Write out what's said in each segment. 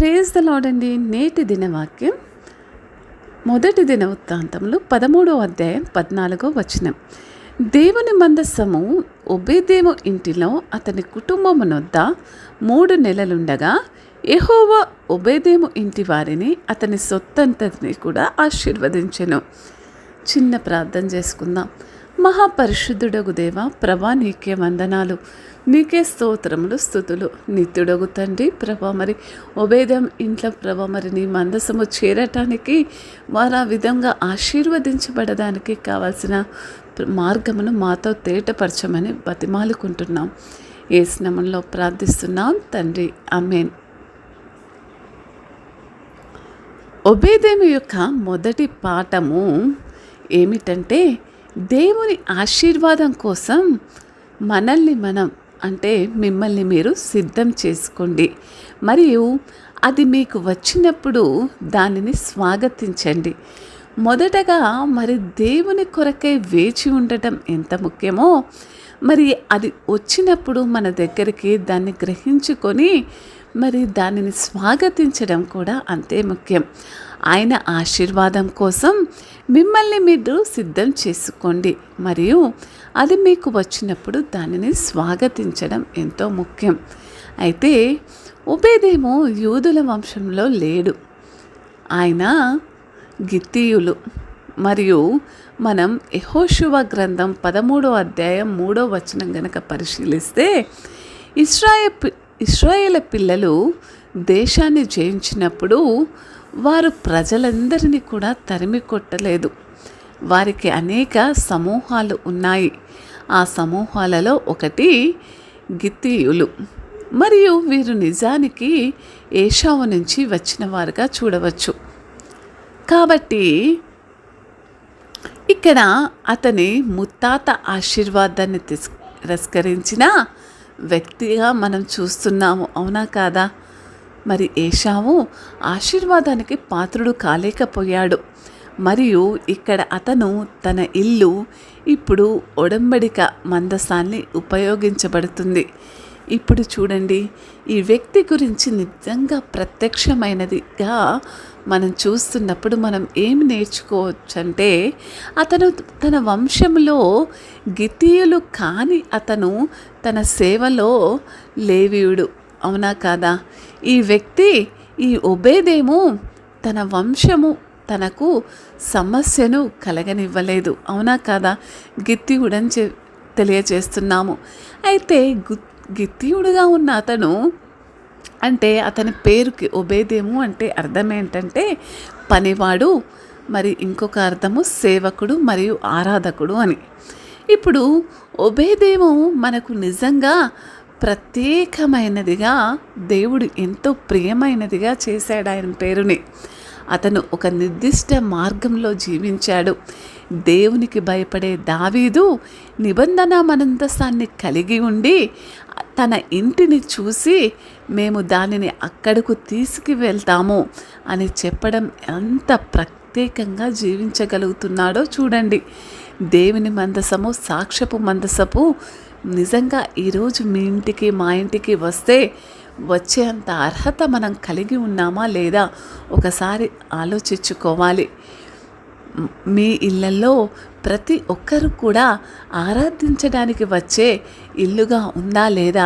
Praise the lord అండి. నేటి దినవాక్యం మొదటి దినవృత్తాంతములు 13వ అధ్యాయం 14వ వచనం. దేవుని మందస్సము ఒబేదేము ఇంటిలో అతని కుటుంబమునొద్ద 3 నెలలుండగా యెహోవా ఒబేదేము ఇంటి వారిని అతని సొత్తంతటిని కూడా ఆశీర్వదించెను. చిన్న ప్రార్థన చేసుకుందాం. మహాపరిశుద్ధుడగు దేవ, ప్రభా నీకే వందనాలు, నీకే స్తోత్రములు స్తుతులు. నిత్యుడగు తండ్రి ప్రభా, మరి ఒబేదెం ఇంట్లో ప్రభా మరి నీ మందసము చేరటానికి వారు ఆ విధంగా ఆశీర్వదించబడడానికి కావాల్సిన మార్గమును మాతో తేటపరచమని బతిమాలుకుంటున్నాం. యేసు నామములో ప్రార్థిస్తున్నాం తండ్రి, ఆమేన్. ఒబేదెము యొక్క మొదటి పాఠము ఏమిటంటే, దేవుని ఆశీర్వాదం కోసం మిమ్మల్ని మీరు సిద్ధం చేసుకోండి, మరియు అది మీకు వచ్చినప్పుడు దానిని స్వాగతించండి. మొదటగా మరి దేవుని కొరకై వేచి ఉండటం ఎంత ముఖ్యమో, మరి అది వచ్చినప్పుడు మన దగ్గరికి దాన్ని గ్రహించుకొని మరి దానిని స్వాగతించడం కూడా అంతే ముఖ్యం. ఆయన ఆశీర్వాదం కోసం మిమ్మల్ని మీరు సిద్ధం చేసుకోండి, మరియు అది మీకు వచ్చినప్పుడు దానిని స్వాగతించడం ఎంతో ముఖ్యం. అయితే ఒబేదేము యూదుల వంశంలో లేడు, ఆయన గిత్తీయులు. మరియు మనం యెహోషువ గ్రంథం 13వ అధ్యాయం 3వ వచనం గనక పరిశీలిస్తే, ఇశ్రాయేలు పిల్లలు దేశాన్ని జయించినప్పుడు వారు ప్రజలందరినీ కూడా తరిమి కొట్టలేదు. వారికి అనేక సమూహాలు ఉన్నాయి. ఆ సమూహాలలో ఒకటి గిత్తీయులు. మరియు వీరు నిజానికి ఏషావు నుంచి వచ్చిన వారుగా చూడవచ్చు. కాబట్టి ఇక్కడ అతని ముత్తాత ఆశీర్వాదాన్ని తిరస్కరించిన వ్యక్తిగా మనం చూస్తున్నాము, అవునా కాదా? మరి ఏషావు ఆశీర్వాదానికి పాత్రుడు కాలేకపోయాడు. మరియు ఇక్కడ అతను తన ఇల్లు ఇప్పుడు ఒడంబడిక మందసాన్ని ఉపయోగించబడుతుంది. ఇప్పుడు చూడండి, ఈ వ్యక్తి గురించి నిజంగా ప్రత్యక్షమైనదిగా మనం చూస్తున్నప్పుడు మనం ఏమి నేర్చుకోవచ్చంటే, అతను తన వంశంలో గిత్తీయులు కాని అతను తన సేవలో లేవీయుడు, అవునా కాదా? ఈ వ్యక్తి, ఈ ఒబేదేము తన వంశము తనకు సమస్యను కలగనివ్వలేదు, అవునా కాదా? గిత్తీయుడని తెలియజేస్తున్నాము. అయితే గిత్తీయుడుగా ఉన్న అతను అంటే అతని పేరుకి ఒబేదేము అంటే అర్థం ఏంటంటే పనివాడు, మరి ఇంకొక అర్థము సేవకుడు మరియు ఆరాధకుడు అని. ఇప్పుడు ఒబేదేము మనకు నిజంగా ప్రత్యేకమైనదిగా, దేవుడు ఎంతో ప్రియమైనదిగా చేశాడు ఆయన పేరుని. అతను ఒక నిర్దిష్ట మార్గంలో జీవించాడు. దేవునికి భయపడే దావీదు నిబంధన మందసాన్ని కలిగి ఉండి తన ఇంటిని చూసి మేము దానిని అక్కడకు తీసుకువెళ్తాము అని చెప్పడం ఎంత ప్రత్యేకంగా జీవించగలుగుతున్నాడో చూడండి. దేవుని మందసము, సాక్ష్యపు మందసపు నిజంగా ఈరోజు మీ ఇంటికి మా ఇంటికి వచ్చే అంత అర్హత మనం కలిగి ఉన్నామా లేదా ఒకసారి ఆలోచించుకోవాలి. మీ ఇళ్ళల్లో ప్రతి ఒక్కరు కూడా ఆరాధించడానికి వచ్చే ఇల్లుగా ఉందా లేదా?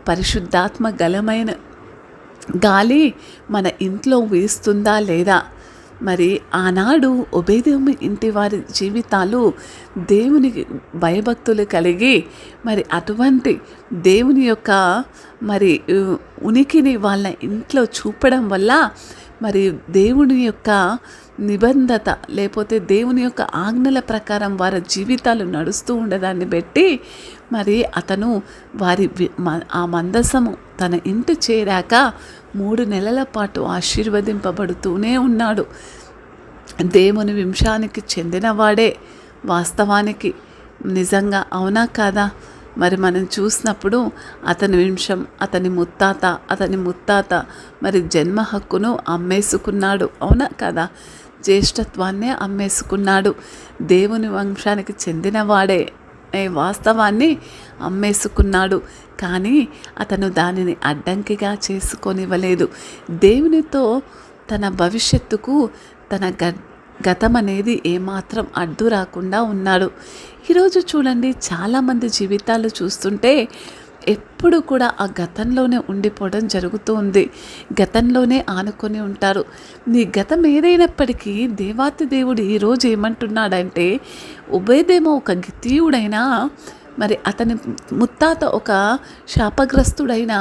పరిశుద్ధాత్మ గలమైన గాలి మన ఇంట్లో వీస్తుందా లేదా? మరి ఆనాడు ఒబేదేము ఇంటి వారి జీవితాలు దేవునికి భయభక్తులు కలిగి మరి అటువంటి దేవుని యొక్క మరి ఉనికిని వాళ్ళ ఇంట్లో చూపడం వల్ల మరి దేవుని యొక్క నిబంధత లేకపోతే దేవుని యొక్క ఆజ్ఞల ప్రకారం వారి జీవితాలు నడుస్తూ ఉండదాన్ని బట్టి మరి అతను ఆ మందసము తన ఇంటి చేరాక 3 నెలల పాటు ఆశీర్వదింపబడుతూనే ఉన్నాడు. దేవుని వంశానికి చెందినవాడే వాస్తవానికి, నిజంగా, అవునా కాదా? మరి మనం చూసినప్పుడు అతని వంశం, అతని ముత్తాత మరి జన్మ హక్కును అమ్మేసుకున్నాడు, అవునా కదా? జ్యేష్ఠత్వాన్నే అమ్మేసుకున్నాడు. దేవుని వంశానికి చెందినవాడే అనే వాస్తవాన్ని అమ్మేసుకున్నాడు. కానీ అతను దానిని అడ్డంకిగా చేసుకొనివ్వలేదు. దేవునితో తన భవిష్యత్తుకు తన గతం అనేది ఏమాత్రం అడ్డు రాకుండా ఉన్నాడు. ఈరోజు చూడండి, చాలామంది జీవితాలు చూస్తుంటే ఎప్పుడు కూడా ఆ గతంలోనే ఉండిపోవడం జరుగుతూ ఉంది. గతంలోనే ఆనుకొని ఉంటారు. నీ గతం ఏదైనప్పటికీ దేవాతి దేవుడు ఈరోజు ఏమంటున్నాడంటే, ఉబేదేమో ఒక గిత్తీయుడైనా, మరి అతని ముత్తాత ఒక శాపగ్రస్తుడైనా,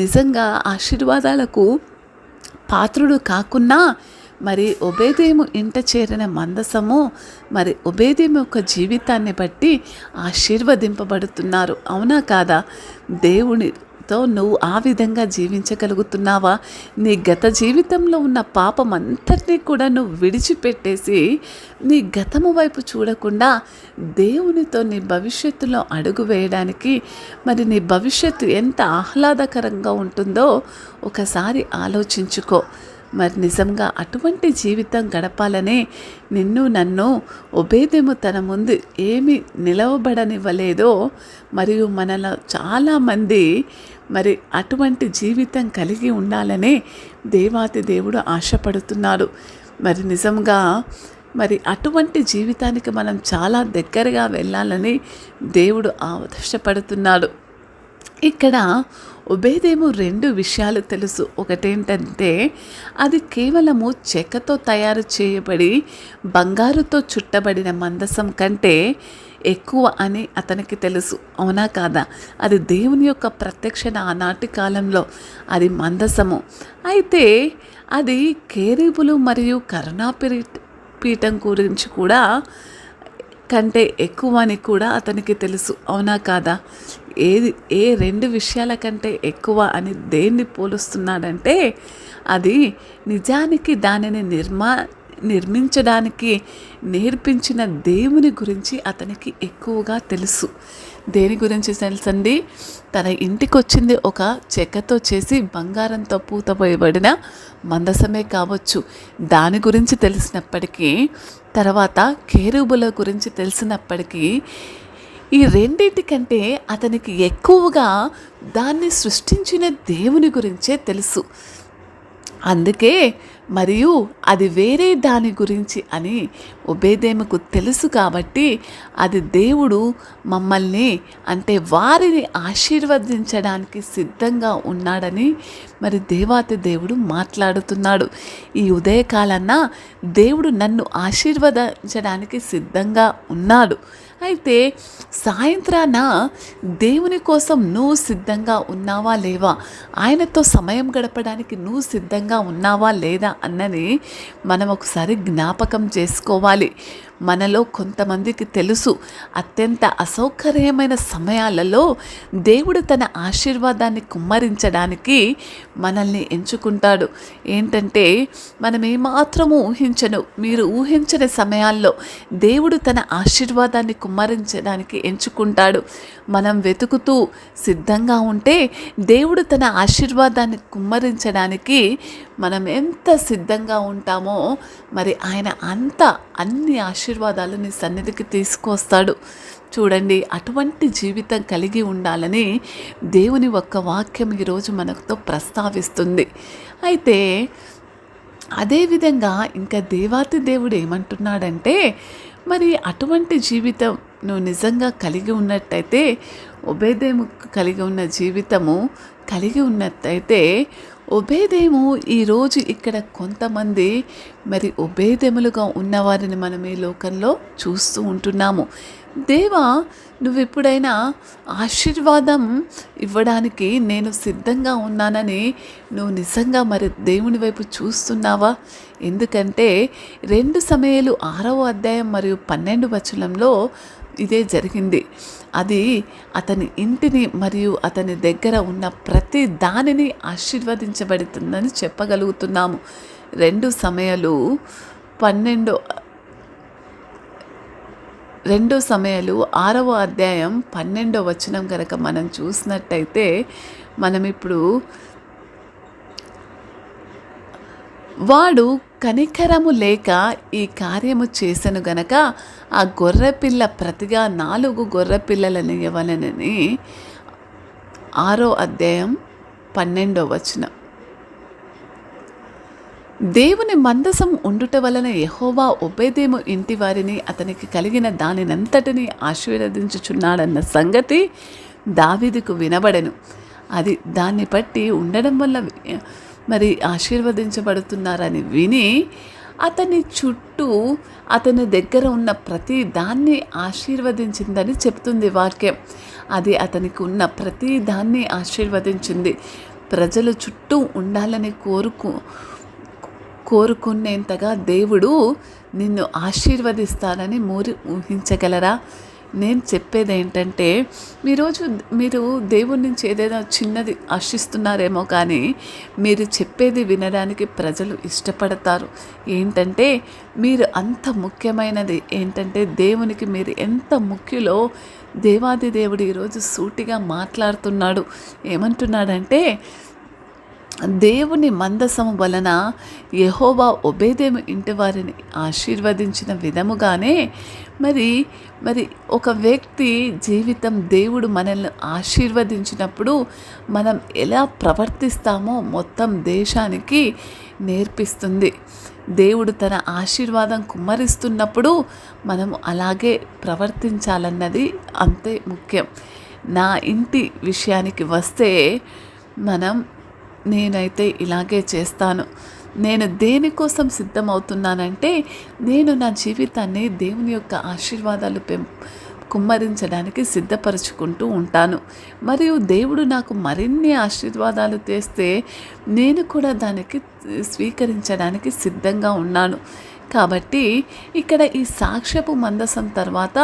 నిజంగా ఆశీర్వాదాలకు పాత్రుడు కాకున్నా, మరి ఒబేదేము ఇంట చేరిన మందసము, మరి ఒబేదేము యొక్క జీవితాన్ని బట్టి ఆశీర్వదింపబడుతున్నారు. అవునా కాదా? దేవునితో నువ్వు ఆ విధంగా జీవించగలుగుతున్నావా? నీ గత జీవితంలో ఉన్న పాపం అంతటినీ కూడా నువ్వు విడిచిపెట్టేసి నీ గతము వైపు చూడకుండా దేవునితో నీ భవిష్యత్తులో అడుగు వేయడానికి, మరి నీ భవిష్యత్తు ఎంత ఆహ్లాదకరంగా ఉంటుందో ఒకసారి ఆలోచించుకో. మరి నిజంగా అటువంటి జీవితం గడపాలనే నిన్ను నన్ను ఒబేదెము తన ముందు ఏమి నిలవబడనివ్వలేదో, మరియు మనలో చాలామంది మరి అటువంటి జీవితం కలిగి ఉండాలనే దేవాతి దేవుడు ఆశపడుతున్నాడు. మరి నిజంగా మరి అటువంటి జీవితానికి మనం చాలా దగ్గరగా వెళ్ళాలని దేవుడు ఆశపడుతున్నాడు. ఇక్కడ ఒబేదేము 2 విషయాలు తెలుసు. ఒకటేంటంటే, అది కేవలము చెక్కతో తయారు చేయబడి బంగారుతో చుట్టబడిన మందసం కంటే ఎక్కువ అని అతనికి తెలుసు. అవునా కాదా? అది దేవుని యొక్క ప్రత్యక్షణ ఆనాటి కాలంలో అది మందసము. అయితే అది కేరీబులు మరియు పీఠం గురించి కూడా కంటే ఎక్కువ అని కూడా అతనికి తెలుసు. అవునా కాదా? ఏ 2 విషయాల కంటే ఎక్కువ అని దేన్ని పోలుస్తున్నాడంటే, అది నిజానికి దానిని నిర్మించడానికి నేర్పించిన దేవుని గురించి అతనికి ఎక్కువగా తెలుసు. దేని గురించి తెలుసండి? తన ఇంటికి వచ్చింది ఒక చెక్కతో చేసి బంగారంతో పూతపోయబడిన మందసమే కావచ్చు. దాని గురించి తెలిసినప్పటికీ, తర్వాత కేరూబుల గురించి తెలిసినప్పటికీ, ఈ రెండింటికంటే అతనికి ఎక్కువగా దాన్ని సృష్టించిన దేవుని గురించే తెలుసు. అందుకే మరియు అది వేరే దాని గురించి అని ఒబేదేముకు తెలుసు. కాబట్టి అది దేవుడు మమ్మల్ని, అంటే వారిని ఆశీర్వదించడానికి సిద్ధంగా ఉన్నాడని మరి దేవాతి దేవుడు మాట్లాడుతున్నాడు. ఈ ఉదయకాలన్న దేవుడు నన్ను ఆశీర్వదించడానికి సిద్ధంగా ఉన్నాడు. అయితే సాయంత్రాన దేవుని కోసం నువ్వు సిద్ధంగా ఉన్నావా లేవా? ఆయనతో సమయం గడపడానికి నువ్వు సిద్ధంగా ఉన్నావా లేదా అన్నది మనం ఒకసారి జ్ఞాపకం చేసుకోవాలి. మనలో కొంతమందికి తెలుసు, అత్యంత అసౌకర్యమైన సమయాలలో దేవుడు తన ఆశీర్వాదాన్ని కుమ్మరించడానికి మనల్ని ఎంచుకుంటాడు. ఏంటంటే, మనం ఏమాత్రము మీరు ఊహించని సమయాల్లో దేవుడు తన ఆశీర్వాదాన్ని కుమ్మరించడానికి ఎంచుకుంటాడు. మనం వెతుకుతూ సిద్ధంగా ఉంటే దేవుడు తన ఆశీర్వాదాన్ని కుమ్మరించడానికి మనం ఎంత సిద్ధంగా ఉంటామో, మరి ఆయన అన్ని ఆశీర్వాదాలు నీ సన్నిధికి తీసుకొస్తాడు. చూడండి, అటువంటి జీవితం కలిగి ఉండాలని దేవుని ఒక్క వాక్యం ఈరోజు మనతో ప్రస్తావిస్తుంది. అయితే అదేవిధంగా ఇంకా దేవాతి దేవుడు ఏమంటున్నాడంటే, మరి అటువంటి జీవితం నువ్వు నిజంగా కలిగి ఉన్నట్టయితే, ఒబేదేము కలిగి ఉన్న జీవితము కలిగి ఉన్నట్టయితే, ఒబేదేము ఈరోజు ఇక్కడ కొంతమంది మరి ఒబేదెములుగా ఉన్నవారిని మనం ఈ లోకంలో చూస్తూ ఉంటున్నాము. దేవా, నువ్వు ఎప్పుడైనా ఆశీర్వాదం ఇవ్వడానికి నేను సిద్ధంగా ఉన్నానని నువ్వు నిజంగా మరి దేవుని వైపు చూస్తున్నావా? ఎందుకంటే 2 సమూయేలు 6వ అధ్యాయం మరియు 12వ వచనంలో ఇదే జరిగింది. అది అతని ఇంటిని మరియు అతని దగ్గర ఉన్న ప్రతి దానిని ఆశీర్వదించబడుతుందని చెప్పగలుగుతున్నాము. 2 సమూయేలు 6వ అధ్యాయం 12వ వచనం కనుక మనం చూసినట్టయితే, మనం ఇప్పుడు వాడు కనికరము లేక ఈ కార్యము చేసెను గనక ఆ గొర్రెపిల్ల ప్రతిగా 4 గొర్రెపిల్లలను ఇవ్వలనని 6వ అధ్యాయం 12వ వచనం. దేవుని మందసం ఉండుట వలన యెహోవా ఒబేదేము ఇంటి వారిని అతనికి కలిగిన దానినంతటిని ఆశీర్వదించుచున్నాడన్న సంగతి దావీదుకు వినబడెను. అది దాన్ని బట్టి ఉండడం వల్ల మరి ఆశీర్వదించబడుతున్నారని విని అతని చుట్టూ అతని దగ్గర ఉన్న ప్రతి దాన్ని ఆశీర్వదించిందని చెప్తుంది వాక్యం. అది అతనికి ఉన్న ప్రతి దాన్ని ఆశీర్వదించింది. ప్రజలు చుట్టూ ఉండాలని కోరుకునేంతగా దేవుడు నిన్ను ఆశీర్వదిస్తానని ఊహించగలరా? నేను చెప్పేది ఏంటంటే, మీరు దేవుడి నుంచి ఏదైనా చిన్నది ఆశిస్తున్నారేమో, కానీ మీరు చెప్పేది వినడానికి ప్రజలు ఇష్టపడతారు. ఏంటంటే మీరు అంత ముఖ్యమైనది ఏంటంటే దేవునికి మీరు ఎంత ముఖ్యులో దేవాది దేవుడు ఈరోజు సూటిగా మాట్లాడుతున్నాడు. ఏమంటున్నాడంటే, దేవుని మందసము వలన యెహోవా ఒబేదేము ఇంటి వారిని ఆశీర్వదించిన విధముగానే మరి ఒక వ్యక్తి జీవితం దేవుడు మనల్ని ఆశీర్వదించినప్పుడు మనం ఎలా ప్రవర్తిస్తామో మొత్తం దేశానికి నేర్పిస్తుంది. దేవుడు తన ఆశీర్వాదం కుమ్మరిస్తున్నప్పుడు మనం అలాగే ప్రవర్తించాలన్నది అంతే ముఖ్యం. నా ఇంటి విషయానికి వస్తే నేనైతే ఇలాగే చేస్తాను. నేను దేనికోసం సిద్ధమవుతున్నానంటే, నేను నా జీవితాన్ని దేవుని యొక్క ఆశీర్వాదాలు కుమ్మరించడానికి సిద్ధపరచుకుంటూ ఉంటాను. మరియు దేవుడు నాకు మరిన్ని ఆశీర్వాదాలు తెస్తే నేను కూడా దానికి స్వీకరించడానికి సిద్ధంగా ఉన్నాను. కాబట్టి ఇక్కడ ఈ సాక్ష్యపు మందసం తర్వాత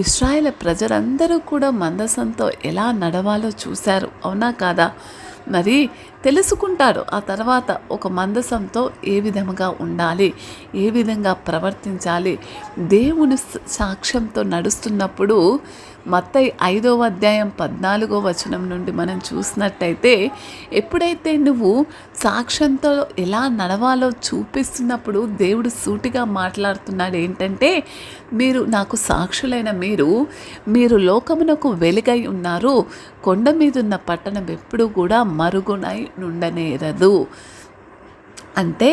ఇశ్రాయేలు ప్రజలందరూ కూడా మందసంతో ఎలా నడవాలో చూశారు, అవునా కాదా? మరి తెలుసుకుంటాడు. ఆ తర్వాత ఒక మందసంతో ఏ విధముగా ఉండాలి, ఏ విధంగా ప్రవర్తించాలి. దేవుని సాక్ష్యంతో నడుస్తున్నప్పుడు మత్తయి 5వ అధ్యాయం 14వ వచనం నుండి మనం చూసినట్టయితే, ఎప్పుడైతే నువ్వు సాక్ష్యంతో ఎలా నడవాలో చూపిస్తున్నప్పుడు దేవుడు సూటిగా మాట్లాడుతున్నాడు. ఏంటంటే, మీరు నాకు సాక్షులైన మీరు లోకమునకు వెలుగై ఉన్నారు. కొండ మీదున్న పట్టణం ఎప్పుడు కూడా మరుగునై నుండనేరదు. అంటే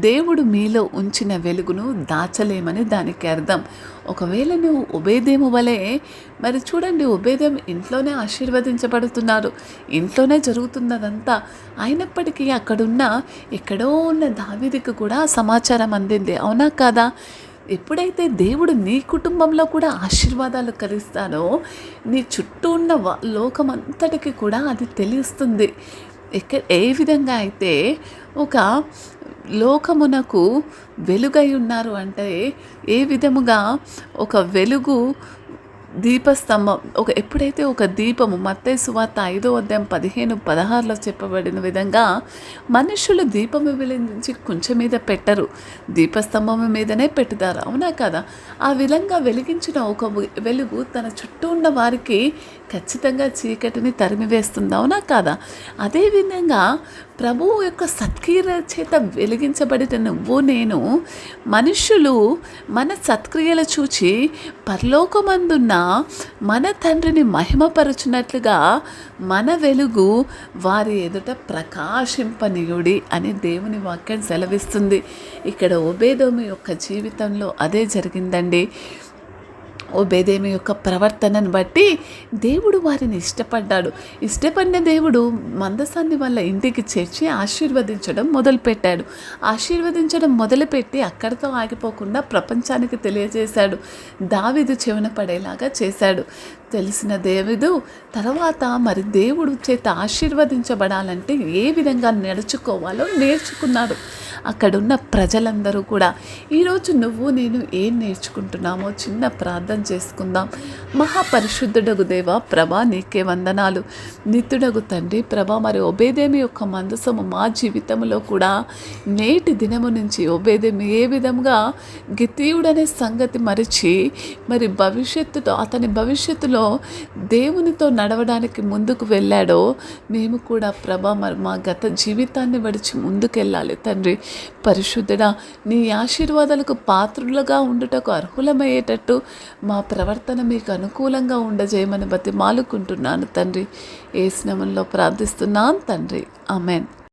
దేవుడు మీలో ఉంచిన వెలుగును దాచలేమని దానికి అర్థం. ఒకవేళ నువ్వు ఒబేదేము వలె, మరి చూడండి, ఒబేదేము ఇంట్లోనే ఆశీర్వదించబడుతున్నారు, ఇంట్లోనే జరుగుతున్నదంతా. అయినప్పటికీ ఎక్కడో ఉన్న దావీదుకు కూడా సమాచారం అందింది, అవునా కాదా? ఎప్పుడైతే దేవుడు నీ కుటుంబంలో కూడా ఆశీర్వాదాలు కలిస్తాడో నీ చుట్టూ ఉన్న లోకమంతటికి కూడా అది తెలుస్తుంది. ఏ విధంగా అయితే ఒక లోకమునకు వెలుగై ఉన్నారు అంటే, ఏ విధముగా ఒక వెలుగు దీపస్తంభం, ఎప్పుడైతే ఒక దీపము, మత్తయి సువార్త 5వ అధ్యాయం 15-16లో చెప్పబడిన విధంగా మనుషులు దీపము వెలిగించి కుంచె మీద పెట్టరు, దీపస్తంభం మీదనే పెట్టుతారు, అవునా కదా? ఆ విధంగా వెలిగించిన ఒక వెలుగు తన చుట్టూ ఉన్న వారికి ఖచ్చితంగా చీకటిని తరిమివేస్తుంది, అవునా కాదా? అదేవిధంగా ప్రభువు యొక్క సత్క్రియల చేత వెలిగించబడిన నువ్వు నేను, మనుషులు మన సత్క్రియలు చూచి పరలోకమందున్న మన తండ్రిని మహిమపరచునట్లుగా మన వెలుగు వారి ఎదుట ప్రకాశింపనీయుడి అని దేవుని వాక్యం సెలవిస్తుంది. ఇక్కడ ఒబేదోము యొక్క జీవితంలో అదే జరిగిందండి. ఒబేదేము యొక్క ప్రవర్తనను బట్టి దేవుడు వారిని ఇష్టపడిన దేవుడు మందసాన్ని వాళ్ళ ఇంటికి చేర్చి ఆశీర్వదించడం మొదలుపెట్టి అక్కడితో ఆగిపోకుండా ప్రపంచానికి తెలియజేశాడు. దావీదు చెవిన పడేలాగా చేశాడు. తెలిసిన దేవుడు తర్వాత మరి దేవుడు చేత ఆశీర్వదించబడాలంటే ఏ విధంగా నడుచుకోవాలో నేర్చుకున్నాడు. అక్కడున్న ప్రజలందరూ కూడా ఈరోజు నువ్వు నేను ఏం నేర్చుకుంటున్నామో చిన్న ప్రార్థన చేసుకుందాం. మహాపరిశుద్ధుడగు దేవా, ప్రభా నీకే వందనాలు. నిత్యుడగు తండ్రి, ప్రభా మరి ఒబేదేము యొక్క మందసము మా జీవితంలో కూడా నేటి దినము నుంచి ఒబేదేము ఏ విధంగా గితీయుడనే సంగతి మరిచి మరి అతని భవిష్యత్తులో జీవితంలో దేవునితో నడవడానికి ముందుకు వెళ్ళాడో మేము కూడా ప్రభా మరి మా గత జీవితాన్ని విడిచి ముందుకెళ్ళాలి తండ్రి. పరిశుద్ధుడా, నీ ఆశీర్వాదాలకు పాత్రులుగా ఉండుటకు అర్హులమయ్యేటట్టు మా ప్రవర్తన మీకు అనుకూలంగా ఉండజేయమని బతిమాలుకుంటున్నాను తండ్రి. యేసు నామములో ప్రార్థిస్తున్నాను తండ్రి. ఆమేన్.